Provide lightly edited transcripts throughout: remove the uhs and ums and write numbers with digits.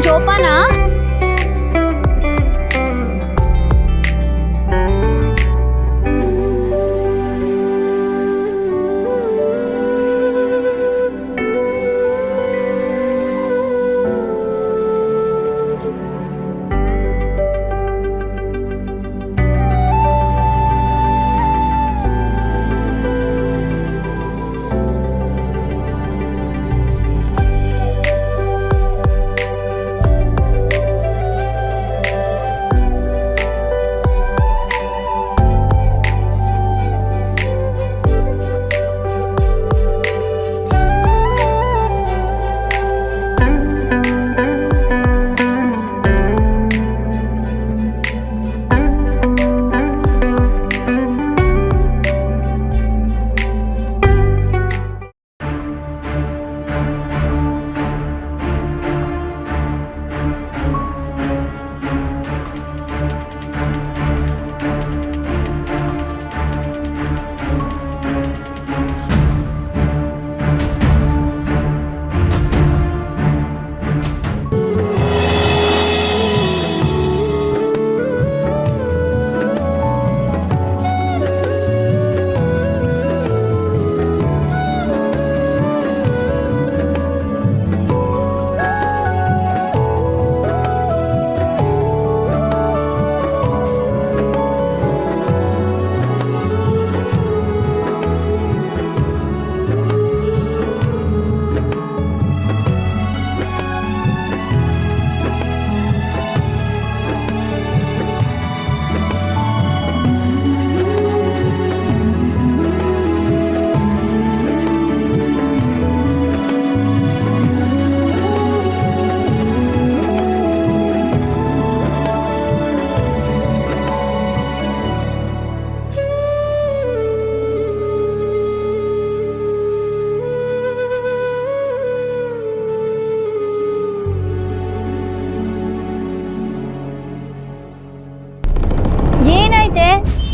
ಜೋಪಾನ.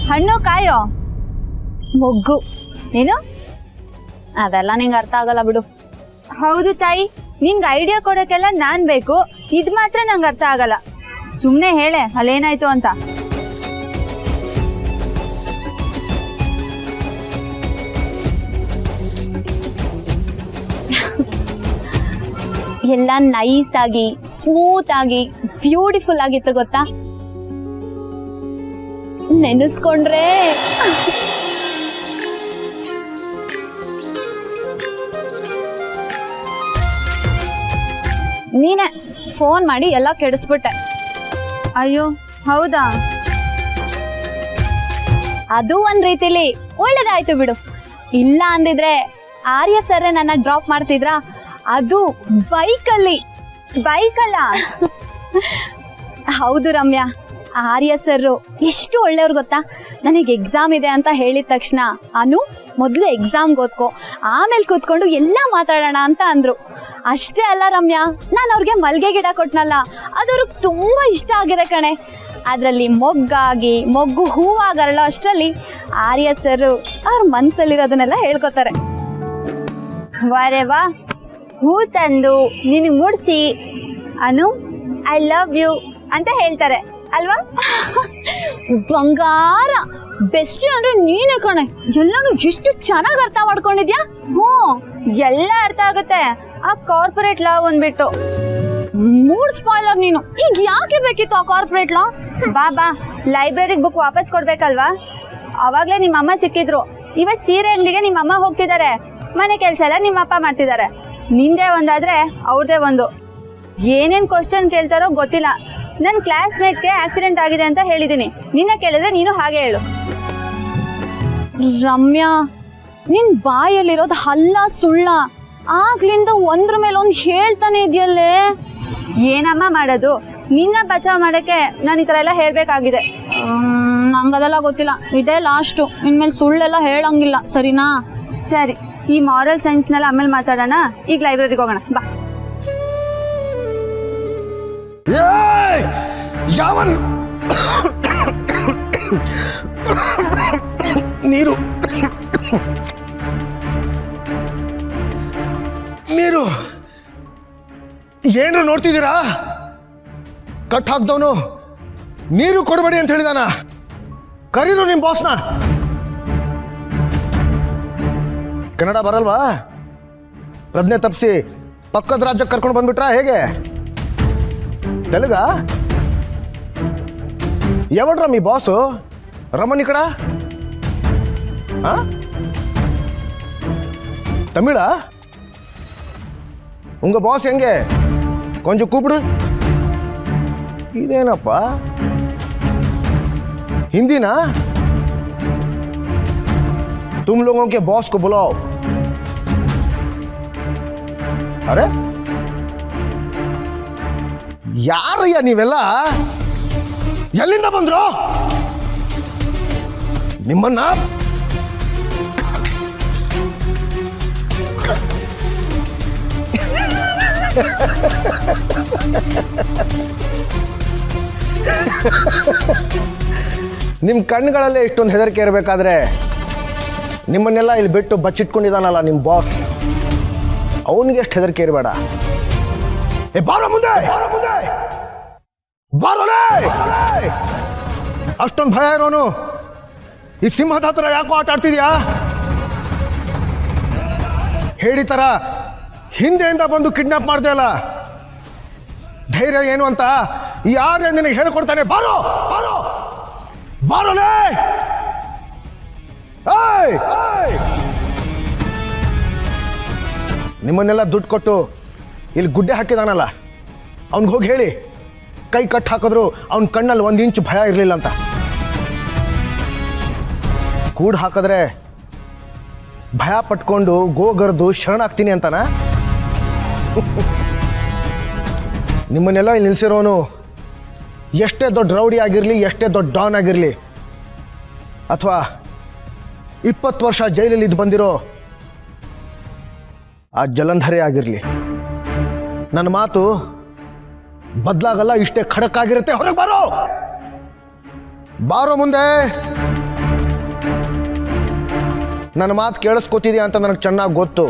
ಹಣ್ಣು ಕಾಯೋ ಮೊಗ್ಗು. ಏನು? ಅದೆಲ್ಲ ನಿಂಗೆ ಅರ್ಥ ಆಗಲ್ಲ ಬಿಡು. ಹೌದು ತಾಯಿ, ನಿಂಗೆ ಐಡಿಯಾ ಕೊಡೋಕ್ಕೆಲ್ಲ ನಾನ್ ಬೇಕು, ಇದು ಮಾತ್ರ ನಂಗೆ ಅರ್ಥ ಆಗಲ್ಲ. ಸುಮ್ಮನೆ ಹೇಳೆ ಅಲ್ಲೇನಾಯ್ತು ಅಂತ. ಎಲ್ಲ ನೈಸ್ ಆಗಿ ಸ್ಮೂತ್ ಆಗಿ ಬ್ಯೂಟಿಫುಲ್ ಆಗಿತ್ತು ಗೊತ್ತಾ. ನೆನೆಸ್ಕೊಂಡ್ರೆ ನೀನೆ ಫೋನ್ ಮಾಡಿ ಎಲ್ಲ ಕೆಡಿಸ್ಬಿಟ್ಟೆ. ಅಯ್ಯೋ ಹೌದಾ? ಅದು ಒಂದ್ ರೀತಿಲಿ ಒಳ್ಳೇದಾಯ್ತು ಬಿಡು. ಇಲ್ಲ ಅಂದಿದ್ರೆ ಆರ್ಯ ಸರ್ ನನ್ನ ಡ್ರಾಪ್ ಮಾಡ್ತಿದ್ರ, ಅದು ಬೈಕಲ್ಲಿ. ಬೈಕಲ್ಲ? ಹೌದು ರಮ್ಯಾ, ಆರ್ಯ ಸರ್ ಎಷ್ಟು ಒಳ್ಳೆಯವ್ರು ಗೊತ್ತಾ. ನನಗೆ ಎಕ್ಸಾಮ್ ಇದೆ ಅಂತ ಹೇಳಿದ ತಕ್ಷಣ ಅನು ಮೊದಲು ಎಕ್ಸಾಮ್ಗೆ ಓದ್ಕೋ, ಆಮೇಲೆ ಕೂತ್ಕೊಂಡು ಎಲ್ಲ ಮಾತಾಡೋಣ ಅಂತ ಅಂದ್ರು. ಅಷ್ಟೇ ಅಲ್ಲ ರಮ್ಯಾ, ನಾನು ಅವ್ರಿಗೆ ಮಲ್ಗೆ ಗಿಡ ಕೊಟ್ನಲ್ಲ, ಅದು ಅವ್ರಿಗೆ ತುಂಬ ಇಷ್ಟ ಆಗಿದೆ ಕಣೆ. ಅದರಲ್ಲಿ ಮೊಗ್ಗು ಹೂವಾಗರಳೋ ಅಷ್ಟರಲ್ಲಿ ಆರ್ಯ ಸರ್ ಅವ್ರ ಮನಸ್ಸಲ್ಲಿರೋದನ್ನೆಲ್ಲ ಹೇಳ್ಕೊತಾರೆ. ವಾರೆ ವಾ, ಹೂ ತಂದು ನಿನಗೆ ಮುಡಿಸಿ ಅನು ಐ ಲವ್ ಯು ಅಂತ ಹೇಳ್ತಾರೆ ಅಲ್ವಾ? ಬಂಗಾರ, ಬೆಸ್ಟ್ ಅಂದ್ರೆ ನೀನೇ ಕಣೆ. ಎಲ್ಲಾನು ಎಷ್ಟು ಚೆನ್ನಾಗಿ ಅರ್ಥ ಮಾಡ್ಕೊಂಡಿದ್ಯಾ. ಹ್ಞೂ, ಎಲ್ಲ ಅರ್ಥ ಆಗುತ್ತೆ. ಆ ಕಾರ್ಪೊರೇಟ್ ಲಾ ಒಂದ್ಬಿಟ್ಟು ಮೂಡ್ ಸ್ಪಾಯ್ಲರ್ ನೀನು. ಈಗ ಯಾಕೆ ಬೇಕಿತ್ತು ಆ ಕಾರ್ಪೊರೇಟ್ ಲಾ? ಬಾ ಲೈಬ್ರರಿಗೆ ಬುಕ್ ವಾಪಸ್ ಕೊಡ್ಬೇಕಲ್ವಾ? ಅವಾಗ್ಲೇ ನಿಮ್ಮ ಅಮ್ಮ ಸಿಕ್ಕಿದ್ರು. ಇವತ್ತು ಸೀರೆ ಅಂಗಡಿಗೆ ನಿಮ್ಮ ಅಮ್ಮ ಹೋಗ್ತಿದ್ದಾರೆ, ಮನೆ ಕೆಲಸ ಎಲ್ಲ ನಿಮ್ಮ ಅಪ್ಪ ಮಾಡ್ತಿದ್ದಾರೆ. ನಿಂದೇ ಒಂದಾದ್ರೆ ಅವ್ರದೇ ಒಂದು. ಏನೇನ್ ಕ್ವಶನ್ ಕೇಳ್ತಾರೋ ಗೊತ್ತಿಲ್ಲ. ನನ್ನ ಕ್ಲಾಸ್ಮೇಟ್ಗೆ ಆಕ್ಸಿಡೆಂಟ್ ಆಗಿದೆ ಅಂತ ಹೇಳಿದೀನಿ. ನಿನ್ನ ಕೇಳಿದ್ರೆ ನೀನು ಹಾಗೆ ಹೇಳು. ರಮ್ಯಾ, ನಿನ್ ಬಾಯಲ್ಲಿರೋದು ಹಲ್ಲ ಸುಳ್ಳ? ಆಗ್ಲಿಂದ ಒಂದ್ರ ಮೇಲೆ ಒಂದು ಹೇಳ್ತಾನೆ ಇದೆಯಲ್ಲೇ. ಏನಮ್ಮ ಮಾಡೋದು? ನಿನ್ನ ಬಚಾವ್ ಮಾಡಕ್ಕೆ ನಾನು ಈ ಥರ ಎಲ್ಲ ಹೇಳ್ಬೇಕಾಗಿದೆ. ನಂಗದೆಲ್ಲ ಗೊತ್ತಿಲ್ಲ, ಇದೇ ಲಾಸ್ಟು. ಇನ್ಮೇಲೆ ಸುಳ್ಳೆಲ್ಲ ಹೇಳಂಗಿಲ್ಲ, ಸರಿನಾ? ಸರಿ, ಈ ಮಾರಲ್ ಸೈನ್ಸ್ನೆಲ್ಲ ಆಮೇಲೆ ಮಾತಾಡೋಣ. ಈಗ ಲೈಬ್ರರಿಗೆ ಹೋಗೋಣ ಬಾ. ಯಾವನ್ ನೀರು ನೀರು ಏನ್ರು ನೋಡ್ತಿದ್ದೀರಾ? ಕಟ್ ಹಾಕ್ದವನು ನೀರು ಕೊಡಬೇಡಿ ಅಂತ ಹೇಳಿದಾನ. ಕರೀರು ನಿಮ್ಮ ಬಾಸ್ನ. ಕನ್ನಡ ಬರಲ್ವಾ? ಪ್ರಜ್ಞೆ ತಪ್ಪಿಸಿ ಪಕ್ಕದ ರಾಜ್ಯಕ್ಕೆ ಕರ್ಕೊಂಡು ಬಂದ್ಬಿಟ್ರಾ ಹೇಗೆ? ತೆಲುಗ? ఎవడ్రా మీ బాసు? రమ్మని ఇక్కడ. తమిళ? உங்க பாஸ் எங்க? கொஞ்சம் கூப்பிடு. ಇದೇನಪ್ಪ? हिंदी ना? तुम लोगों के बॉस को बुलाओ. अरे ಯಾರಯ್ಯ ನೀವೆಲ್ಲ? ಎಲ್ಲಿಂದ ಬಂದ್ರು? ನಿಮ್ಮನ್ನ ನಿಮ್ಮ ಕಣ್ಣುಗಳಲ್ಲೇ ಇಷ್ಟೊಂದು ಹೆದರಿಕೆ ಇರಬೇಕಾದ್ರೆ ನಿಮ್ಮನ್ನೆಲ್ಲ ಇಲ್ಲಿ ಬಿಟ್ಟು ಬಚ್ಚಿಟ್ಕೊಂಡಿದ್ದಾನಲ್ಲ ನಿಮ್ಮ ಬಾಸ್, ಅವನಿಗೆ ಎಷ್ಟು ಹೆದರಿಕೆ ಇರಬೇಡ. ಏ ಬಾರೋ ಮುಂದೆ, ಬಾರೋಲೇ. ಅಷ್ಟೊಂದು ಭಯ ಇರೋನು ಈ ಸಿಂಹದ ಹತ್ರ ಯಾಕೋ ಆಟ ಆಡ್ತಿದ್ಯಾ? ಹೇಳಿ ಥರ ಹಿಂದೆಯಿಂದ ಬಂದು ಕಿಡ್ನಾಪ್ ಮಾಡ್ದೆ ಅಲ್ಲ, ಧೈರ್ಯ ಏನು ಅಂತ ಯಾರೇ ನಿನಗೆ ಹೇಳಿಕೊಡ್ತಾನೆ? ಬಾರೋ ಬಾರೋ ಬಾರೋಲೇ. ನಿಮ್ಮನ್ನೆಲ್ಲ ದುಡ್ಡು ಕೊಟ್ಟು ಇಲ್ಲಿ ಗುಡ್ಡೆ ಹಾಕಿದಾನಲ್ಲ, ಅವ್ನಿಗೆ ಹೋಗಿ ಹೇಳಿ ಕೈ ಕಟ್ ಹಾಕಿದ್ರು ಅವನ ಕಣ್ಣಲ್ಲಿ 1 ಇಂಚು ಭಯ ಇರಲಿಲ್ಲ ಅಂತ. ಕೂಡ್ ಹಾಕಿದ್ರೆ ಭಯ ಪಟ್ಕೊಂಡು ಗೋಗರ್ದು ಶರಣಾಗ್ತೀನಿ ಅಂತನಾ? ನಿಮ್ಮನ್ನೆಲ್ಲ ಇಲ್ಲಿ ನಿಲ್ಸಿರೋನು ಎಷ್ಟೇ ದೊಡ್ಡ ರೌಡಿ ಆಗಿರಲಿ, ಎಷ್ಟೇ ದೊಡ್ಡ ಡಾನ್ ಆಗಿರಲಿ, ಅಥವಾ 20 ವರ್ಷ ಜೈಲಲ್ಲಿ ಇದ್ದು ಬಂದಿರೋ ಆ ಜಲಂಧರೇ ಆಗಿರಲಿ, ನನ್ನ ಮಾತು ಬದಲಾಗಲ್ಲ, ಇಷ್ಟೇ ಖಡಕ್ ಆಗಿರುತ್ತೆ. ಹೊರಗೆ ಬಾರೋ, ಬಾರೋ ಮುಂದೆ. ನನ್ನ ಮಾತು ಕೇಳಿಸ್ಕೊತಿದ್ಯಾ ಅಂತ ನನಗೆ ಚೆನ್ನಾಗಿ ಗೊತ್ತು.